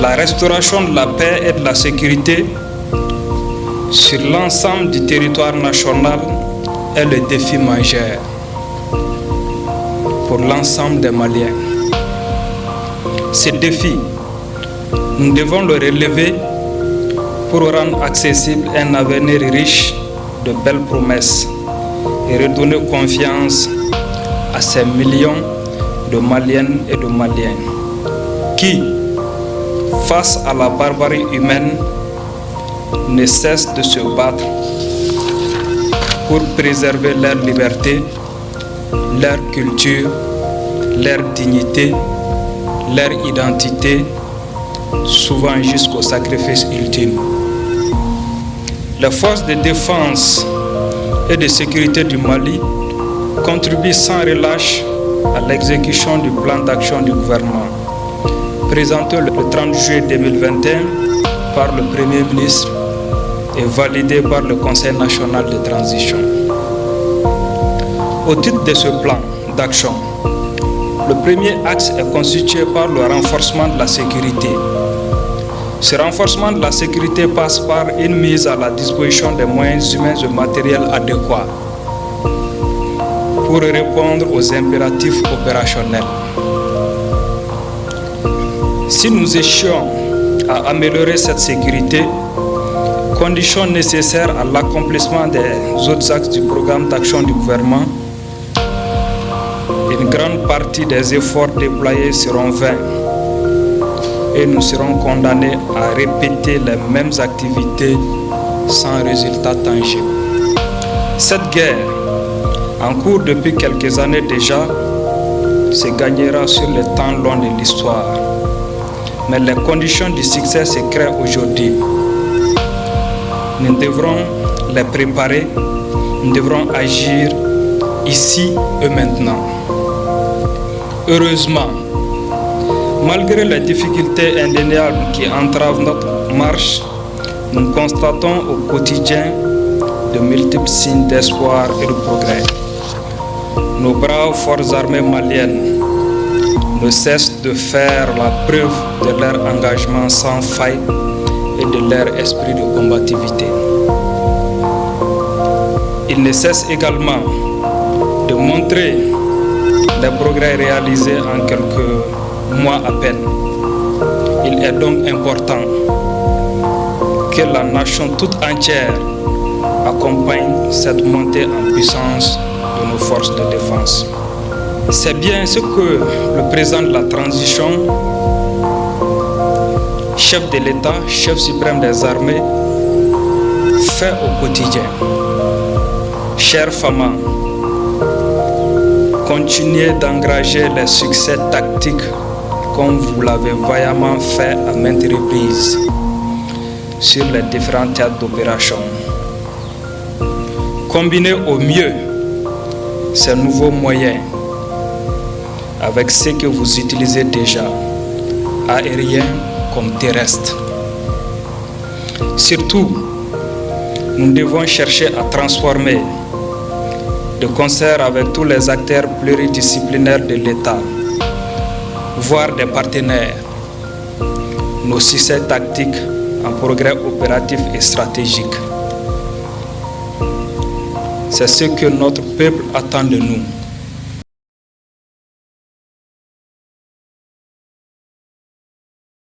La restauration de la paix et de la sécurité sur l'ensemble du territoire national est le défi majeur pour l'ensemble des Maliens. Ce défi, nous devons le relever pour rendre accessible un avenir riche de belles promesses et redonner confiance à ces millions de Maliennes et de Maliens qui, face à la barbarie humaine, ne cessent de se battre pour préserver leur liberté, leur culture, leur dignité, leur identité, souvent jusqu'au sacrifice ultime. Les forces de défense et de sécurité du Mali contribuent sans relâche à l'exécution du plan d'action du gouvernement, présenté le 30 juillet 2021 par le Premier ministre et validé par le Conseil national de transition. Au titre de ce plan d'action, le premier axe est constitué par le renforcement de la sécurité. Ce renforcement de la sécurité passe par une mise à la disposition des moyens humains et matériels adéquats pour répondre aux impératifs opérationnels. Si nous échouons à améliorer cette sécurité, condition nécessaire à l'accomplissement des autres axes du programme d'action du gouvernement, une grande partie des efforts déployés seront vains et nous serons condamnés à répéter les mêmes activités sans résultat tangible. Cette guerre, en cours depuis quelques années déjà, se gagnera sur le temps long de l'histoire. Mais les conditions du succès se créent aujourd'hui. Nous devrons les préparer, nous devrons agir ici et maintenant. Heureusement, malgré les difficultés indéniables qui entravent notre marche, nous constatons au quotidien de multiples signes d'espoir et de progrès. Nos braves forces armées maliennes ne cessent de faire la preuve de leur engagement sans faille et de leur esprit de combativité. Ils ne cessent également de montrer les progrès réalisés en quelques mois à peine. Il est donc important que la nation toute entière accompagne cette montée en puissance de nos forces de défense. C'est bien ce que le président de la transition, chef de l'État, chef suprême des armées, fait au quotidien. Chers femmes, continuez d'engager les succès tactiques comme vous l'avez vaillamment fait à maintes reprises sur les différents théâtres d'opération. Combinez au mieux ces nouveaux moyens avec ceux que vous utilisez déjà, aériens comme terrestres. Surtout, nous devons chercher à transformer, de concert avec tous les acteurs pluridisciplinaires de l'État, voire des partenaires, nos succès tactiques en progrès opératif et stratégique. C'est ce que notre peuple attend de nous.